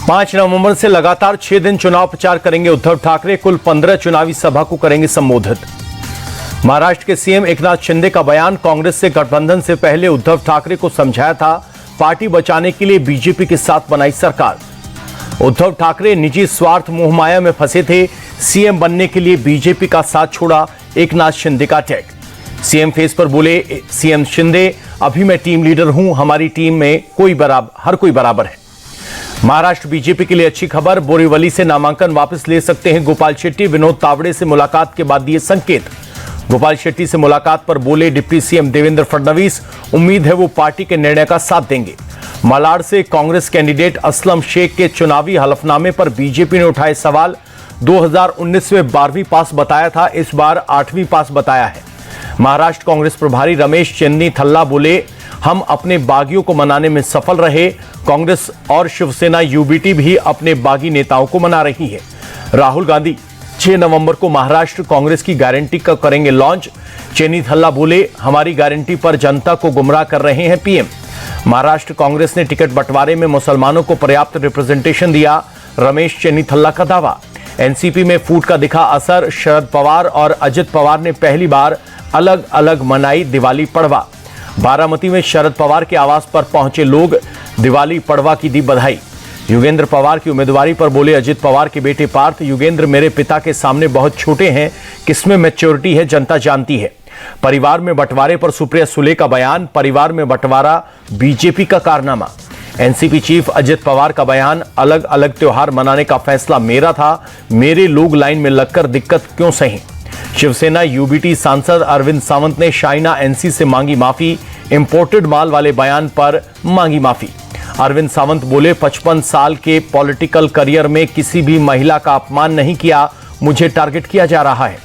5 नवंबर से लगातार 6 दिन चुनाव प्रचार करेंगे उद्धव ठाकरे। कुल 15 चुनावी सभा को करेंगे संबोधित। महाराष्ट्र के सीएम एकनाथ शिंदे का बयान। कांग्रेस से गठबंधन से पहले उद्धव ठाकरे को समझाया था, पार्टी बचाने के लिए बीजेपी के साथ बनाई सरकार। उद्धव ठाकरे निजी स्वार्थ मोहमाया में फंसे थे, सीएम बनने के लिए बीजेपी का साथ छोड़ा, एकनाथ शिंदे का टैग। सीएम फेस पर बोले सीएम शिंदे, अभी मैं टीम लीडर हूं, हमारी टीम में हर कोई बराबर है। महाराष्ट्र बीजेपी के लिए अच्छी खबर। बोरीवली से नामांकन वापस ले सकते हैं गोपाल शेट्टी। विनोद तावड़े से मुलाकात के बाद दिए संकेत। गोपाल शेट्टी से मुलाकात पर बोले डिप्टी सीएम देवेंद्र फडणवीस, उम्मीद है वो पार्टी के निर्णय का साथ देंगे। मालाड से कांग्रेस कैंडिडेट असलम शेख के चुनावी हलफनामे पर बीजेपी ने उठाए सवाल। 2019 में 12वीं पास बताया था, इस बार 8वीं पास बताया है। महाराष्ट्र कांग्रेस प्रभारी रमेश चेन्नीथल्ला बोले, हम अपने बागियों को मनाने में सफल रहे। कांग्रेस और शिवसेना यूबीटी भी अपने बागी नेताओं को मना रही है। राहुल गांधी 6 नवंबर को महाराष्ट्र कांग्रेस की गारंटी का करेंगे लॉन्च। चेन्नीथल्ला बोले, हमारी गारंटी पर जनता को गुमराह कर रहे हैं पीएम। महाराष्ट्र कांग्रेस ने टिकट बंटवारे में मुसलमानों को पर्याप्त रिप्रेजेंटेशन दिया, रमेश चेन्नीथल्ला का दावा। एनसीपी में फूट का दिखा असर। शरद पवार और अजित पवार ने पहली बार अलग अलग मनाई दिवाली पड़वा। बारामती में शरद पवार के आवास पर पहुंचे लोग, दिवाली पड़वा की दी बधाई। युगेंद्र पवार की उम्मीदवारी पर बोले अजित पवार के बेटे पार्थ, युगेंद्र मेरे पिता के सामने बहुत छोटे हैं, किसमें मैच्योरिटी है जनता जानती है। परिवार में बंटवारे पर सुप्रिया सुले का बयान। परिवार में बंटवारा बीजेपी का कारनामा। एनसीपी चीफ अजित पवार का बयान, अलग अलग त्योहार मनाने का फैसला मेरा था, मेरे लोग लाइन में लगकर दिक्कत क्यों सही। शिवसेना यूबीटी सांसद अरविंद सावंत ने शाइना एनसी से मांगी माफी। इंपोर्टेड माल वाले बयान पर मांगी माफी। अरविंद सावंत बोले, 55 साल के पॉलिटिकल करियर में किसी भी महिला का अपमान नहीं किया, मुझे टारगेट किया जा रहा है।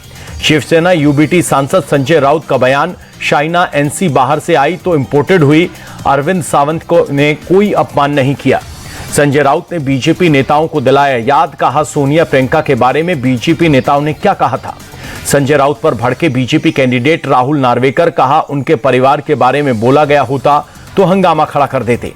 शिवसेना यूबीटी सांसद संजय राउत का बयान, शाइना एनसी बाहर से आई तो इंपोर्टेड हुई, अरविंद सावंत ने कोई अपमान नहीं किया। संजय राउत ने बीजेपी नेताओं को दिलाया याद, कहा सोनिया प्रियंका के बारे में बीजेपी नेताओं ने क्या कहा था। संजय राउत पर भड़के बीजेपी कैंडिडेट राहुल नार्वेकर, कहा उनके परिवार के बारे में बोला गया होता तो हंगामा खड़ा कर देते।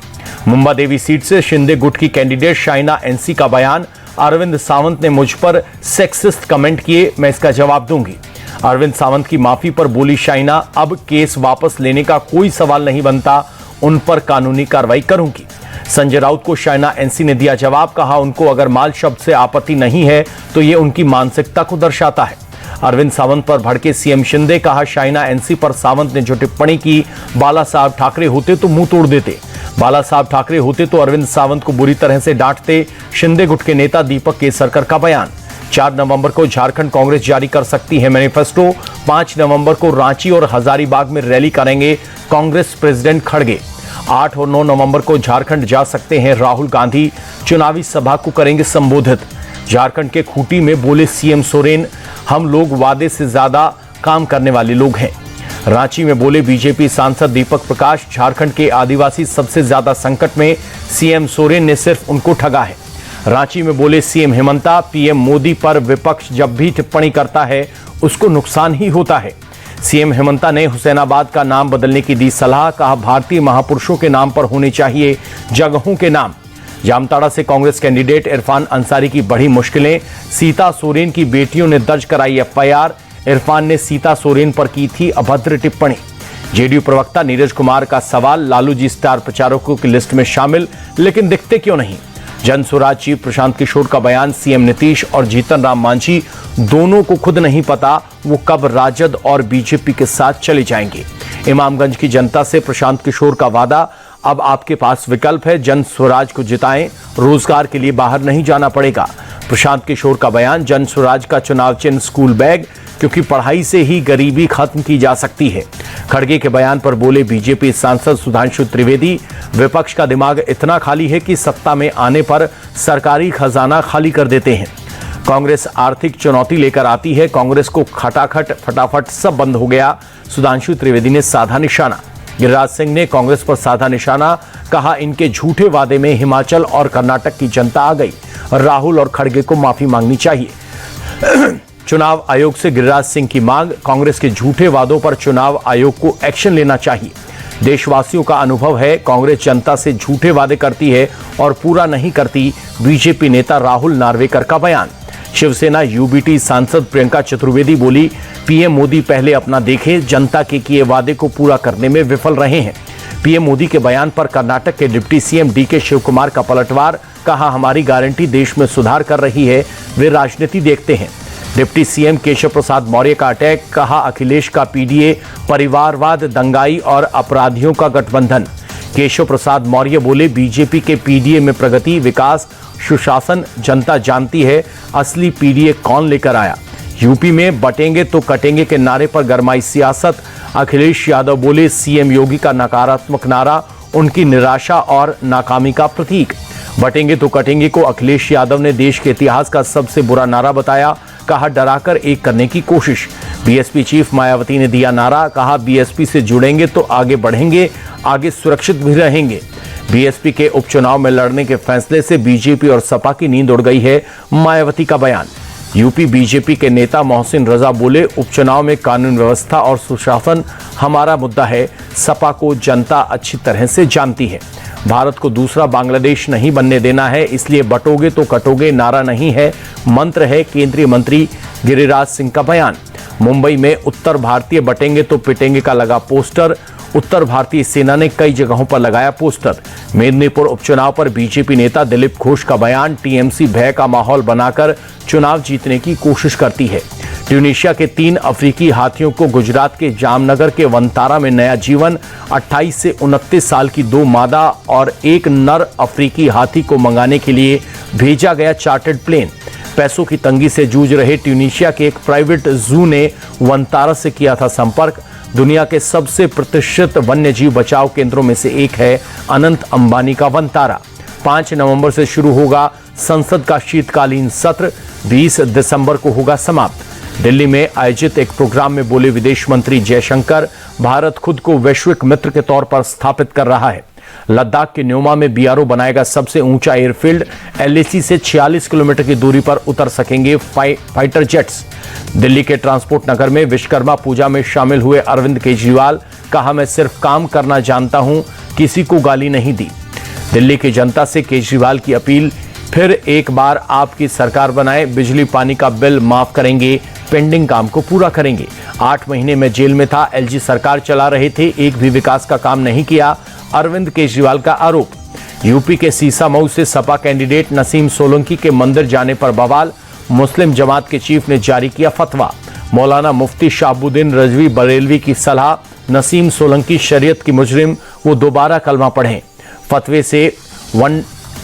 मुंबा देवी सीट से शिंदे गुट की कैंडिडेट शाइना एनसी का बयान, अरविंद सावंत ने मुझ पर सेक्सिस्ट कमेंट किए, मैं इसका जवाब दूंगी। अरविंद सावंत की माफी पर बोली शाइना, अब केस वापस लेने का कोई सवाल नहीं बनता, उन पर कानूनी कार्रवाई करूंगी। संजय राउत को शाइना एनसी ने दिया जवाब, कहा उनको अगर माल शब्द से आपत्ति नहीं है तो ये उनकी मानसिकता को दर्शाता है। अरविंद सावंत पर भड़के सीएम शिंदे, कहा शाइना एनसी पर सावंत ने जो टिप्पणी की, बाला साहब ठाकरे होते तो मुंह तोड़ देते, बाला साहब ठाकरे होते तो अरविंद सावंत को बुरी तरह से डांटते। शिंदे गुट के नेता दीपक केसरकर का बयान। 4 नवंबर को झारखंड कांग्रेस जारी कर सकती है मैनिफेस्टो। 5 नवंबर को रांची और हजारीबाग में रैली करेंगे कांग्रेस प्रेसिडेंट खड़गे। 8 और 9 नवंबर को झारखंड जा सकते हैं राहुल गांधी, चुनावी सभा को करेंगे संबोधित। झारखंड के खूंटी में बोले सीएम सोरेन, हम लोग वादे से ज्यादा काम करने वाले लोग हैं। रांची में बोले बीजेपी सांसद दीपक प्रकाश, झारखंड के आदिवासी सबसे ज्यादा संकट में, सीएम सोरेन ने सिर्फ उनको ठगा है। रांची में बोले सीएम हेमंता, पीएम मोदी पर विपक्ष जब भी टिप्पणी करता है उसको नुकसान ही होता है। सीएम हेमंता ने हुसैनाबाद का नाम बदलने की दी सलाह, कहा भारतीय महापुरुषों के नाम पर होने चाहिए जगहों के नाम। जामताड़ा से कांग्रेस कैंडिडेट इरफान अंसारी की बढ़ी मुश्किलें, सीता सोरेन की बेटियों ने दर्ज कराई एफआईआर। इरफान ने सीता सोरेन पर की थी अभद्र टिप्पणी। जेडीयू प्रवक्ता नीरज कुमार का सवाल, लालू जी स्टार प्रचारकों की लिस्ट में शामिल लेकिन दिखते क्यों नहीं। जन स्वराज चीफ प्रशांत किशोर का बयान, सीएम नीतीश और जीतन राम मांझी दोनों को खुद नहीं पता वो कब राजद और बीजेपी के साथ चले जाएंगे। इमामगंज की जनता से प्रशांत किशोर का वादा, अब आपके पास विकल्प है, जन स्वराज को जिताएं, रोजगार के लिए बाहर नहीं जाना पड़ेगा। प्रशांत किशोर का बयान, जन स्वराज का चुनाव चिन्ह स्कूल बैग, क्योंकि पढ़ाई से ही गरीबी खत्म की जा सकती है। खड़गे के बयान पर बोले बीजेपी सांसद सुधांशु त्रिवेदी, विपक्ष का दिमाग इतना खाली है कि सत्ता में आने पर सरकारी खजाना खाली कर देते हैं। कांग्रेस आर्थिक चुनौती लेकर आती है, कांग्रेस को खटाखट फटाफट सब बंद हो गया, सुधांशु त्रिवेदी ने साधा निशाना। गिरिराज सिंह ने कांग्रेस पर साधा निशाना, कहा इनके झूठे वादे में हिमाचल और कर्नाटक की जनता आ गई, राहुल और खड़गे को माफी मांगनी चाहिए। चुनाव आयोग से गिरिराज सिंह की मांग, कांग्रेस के झूठे वादों पर चुनाव आयोग को एक्शन लेना चाहिए। देशवासियों का अनुभव है, कांग्रेस जनता से झूठे वादे करती है और पूरा नहीं करती। बीजेपी नेता राहुल नार्वेकर का बयान। शिवसेना यूबीटी सांसद प्रियंका चतुर्वेदी बोली, पीएम मोदी पहले अपना देखें, जनता के किए वादे को पूरा करने में विफल रहे हैं। पीएम मोदी के बयान पर कर्नाटक के डिप्टी सीएम डीके शिवकुमार का पलटवार। कहा, हमारी गारंटी देश में सुधार कर रही है, वे राजनीति देखते हैं। डिप्टी सीएम केशव प्रसाद मौर्य का अटैक। कहा, अखिलेश का पीडीए परिवारवाद, दंगाई और अपराधियों का गठबंधन। केशव प्रसाद मौर्य बोले, बीजेपी के पीडीए में प्रगति, विकास, सुशासन जनता जानती है, असली पीडीए कौन लेकर आया। यूपी में बटेंगे तो कटेंगे के नारे पर गरमाई सियासत। अखिलेश यादव बोले, सीएम योगी का नकारात्मक नारा उनकी निराशा और नाकामी का प्रतीक। बटेंगे तो कटेंगे को अखिलेश यादव ने देश के इतिहास का सबसे बुरा नारा बताया। कहा, डराकर एक करने की कोशिश। बीएसपी चीफ मायावती ने दिया नारा। कहा, बीएसपी से जुड़ेंगे तो आगे बढ़ेंगे, आगे सुरक्षित भी रहेंगे। बीएसपी के उपचुनाव में लड़ने के फैसले से बीजेपी और सपा की नींद उड़ गई है, मायावती का बयान। यूपी बीजेपी के नेता मोहसिन रजा बोले, उपचुनाव में कानून व्यवस्था और सुशासन हमारा मुद्दा है, सपा को जनता अच्छी तरह से जानती है। भारत को दूसरा बांग्लादेश नहीं बनने देना है, इसलिए बटोगे तो कटोगे नारा नहीं है, मंत्र है। केंद्रीय मंत्री गिरिराज सिंह का बयान। मुंबई में उत्तर भारतीय बटेंगे तो पिटेंगे का लगा पोस्टर। उत्तर भारतीय सेना ने कई जगहों पर लगाया पोस्टर। मेदिनीपुर उपचुनाव पर बीजेपी नेता दिलीप घोष का बयान। टीएमसी भय का माहौल बनाकर चुनाव जीतने की कोशिश करती है। ट्यूनीशिया के 3 अफ्रीकी हाथियों को गुजरात के जामनगर के वंतारा में नया जीवन। 28 से 29 साल की 2 मादा और 1 नर अफ्रीकी हाथी को मंगाने के लिए भेजा गया चार्टर्ड प्लेन। पैसों की तंगी से जूझ रहे ट्यूनीशिया के एक प्राइवेट जू ने वंतारा से किया था संपर्क। दुनिया के सबसे प्रतिष्ठित वन्यजीव बचाव केंद्रों में से एक है अनंत अंबानी का वंतारा। 5 नवंबर से शुरू होगा संसद का शीतकालीन सत्र, 20 दिसंबर को होगा समाप्त। दिल्ली में आयोजित एक प्रोग्राम में बोले विदेश मंत्री जयशंकर, भारत खुद को वैश्विक मित्र के तौर पर स्थापित कर रहा है। लद्दाख के न्योमा में बीआरओ बनाएगा सबसे ऊंचा एयरफील्ड। एलएसी से 46 किलोमीटर की दूरी पर उतर सकेंगे फाइटर जेट्स। दिल्ली के ट्रांसपोर्ट नगर में विश्वकर्मा पूजा में शामिल हुए अरविंद केजरीवाल। कहा, मैं सिर्फ काम करना जानता हूं, किसी को गाली नहीं दी। दिल्ली की जनता से केजरीवाल की अपील, फिर एक बार आपकी सरकार बनाए, बिजली पानी का बिल माफ करेंगे, पेंडिंग काम को पूरा करेंगे। 8 महीने में जेल में था, एलजी सरकार चला रहे थे, एक भी विकास का काम नहीं किया, अरविंद केजरीवाल का आरोप। यूपी के सीसामऊ से सपा कैंडिडेट नसीम सोलंकी के मंदिर जाने पर बवाल। मुस्लिम जमात के चीफ ने जारी किया फतवा। मौलाना मुफ्ती शाहबुद्दीन रजवी बरेलवी की सलाह, नसीम सोलंकी शरीयत की मुजरिम, वो दोबारा कलमा पढ़ें। फतवे से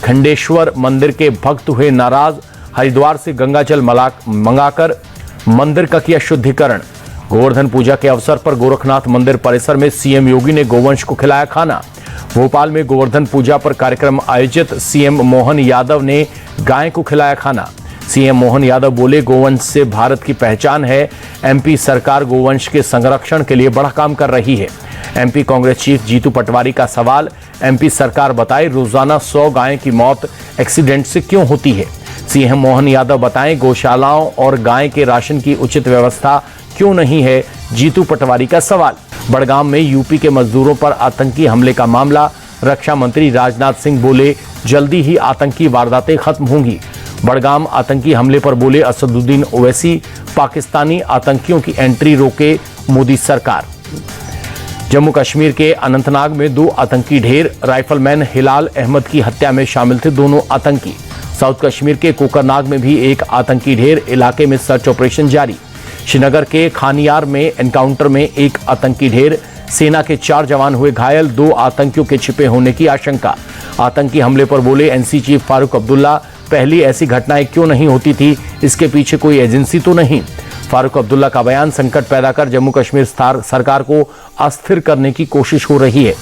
खंडेश्वर मंदिर के भक्त हुए नाराज। हरिद्वार से गंगाजल मंगाकर मंदिर का किया शुद्धिकरण। गोवर्धन पूजा के अवसर पर गोरखनाथ मंदिर परिसर में सीएम योगी ने गोवंश को खिलाया खाना। भोपाल में गोवर्धन पूजा पर कार्यक्रम आयोजित, सीएम मोहन यादव ने गाय को खिलाया खाना। सीएम मोहन यादव बोले, गोवंश से भारत की पहचान है, एमपी सरकार गोवंश के संरक्षण के लिए बड़ा काम कर रही है। एमपी कांग्रेस चीफ जीतू पटवारी का सवाल, एमपी सरकार बताए रोजाना 100 गाय की मौत एक्सीडेंट से क्यों होती है। सीएम मोहन यादव बताएं गौशालाओं और गाय के राशन की उचित व्यवस्था क्यों नहीं है, जीतू पटवारी का सवाल। बड़गाम में यूपी के मजदूरों पर आतंकी हमले का मामला, रक्षा मंत्री राजनाथ सिंह बोले जल्दी ही आतंकी वारदातें खत्म होंगी। बड़गाम आतंकी हमले पर बोले असदुद्दीन ओवैसी, पाकिस्तानी आतंकियों की एंट्री रोके मोदी सरकार। जम्मू कश्मीर के अनंतनाग में 2 आतंकी ढेर, राइफलमैन हिलाल अहमद की हत्या में शामिल थे दोनों आतंकी। साउथ कश्मीर के कोकरनाग में भी एक आतंकी ढेर, इलाके में सर्च ऑपरेशन जारी। श्रीनगर के खानियार में एनकाउंटर में एक आतंकी ढेर, सेना के 4 जवान हुए घायल, 2 आतंकियों के छिपे होने की आशंका। आतंकी हमले पर बोले एनसी चीफ फारूक अब्दुल्ला, पहली ऐसी घटनाएं क्यों नहीं होती थी, इसके पीछे कोई एजेंसी तो नहीं। फारूक अब्दुल्ला का बयान, संकट पैदा कर जम्मू कश्मीर सरकार को अस्थिर करने की कोशिश हो रही है।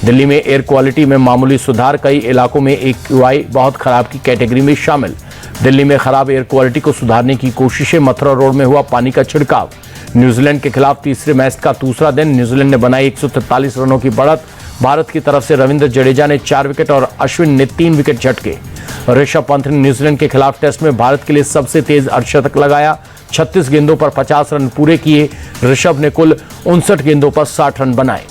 दिल्ली में एयर क्वालिटी में मामूली सुधार, कई इलाकों में AQI बहुत खराब की कैटेगरी में शामिल। दिल्ली में खराब एयर क्वालिटी को सुधारने की कोशिशें, मथुरा रोड में हुआ पानी का छिड़काव। न्यूजीलैंड के खिलाफ तीसरे मैच का दूसरा दिन, न्यूजीलैंड ने बनाई 143 रनों की बढ़त। भारत की तरफ से रविंद्र जडेजा ने 4 विकेट और अश्विन ने 3 विकेट झटके। ऋषभ पंत ने न्यूजीलैंड के खिलाफ टेस्ट में भारत के लिए सबसे तेज अर्धशतक लगाया। 36 गेंदों पर 50 रन पूरे किए। ऋषभ ने कुल 59 गेंदों पर 60 रन बनाए।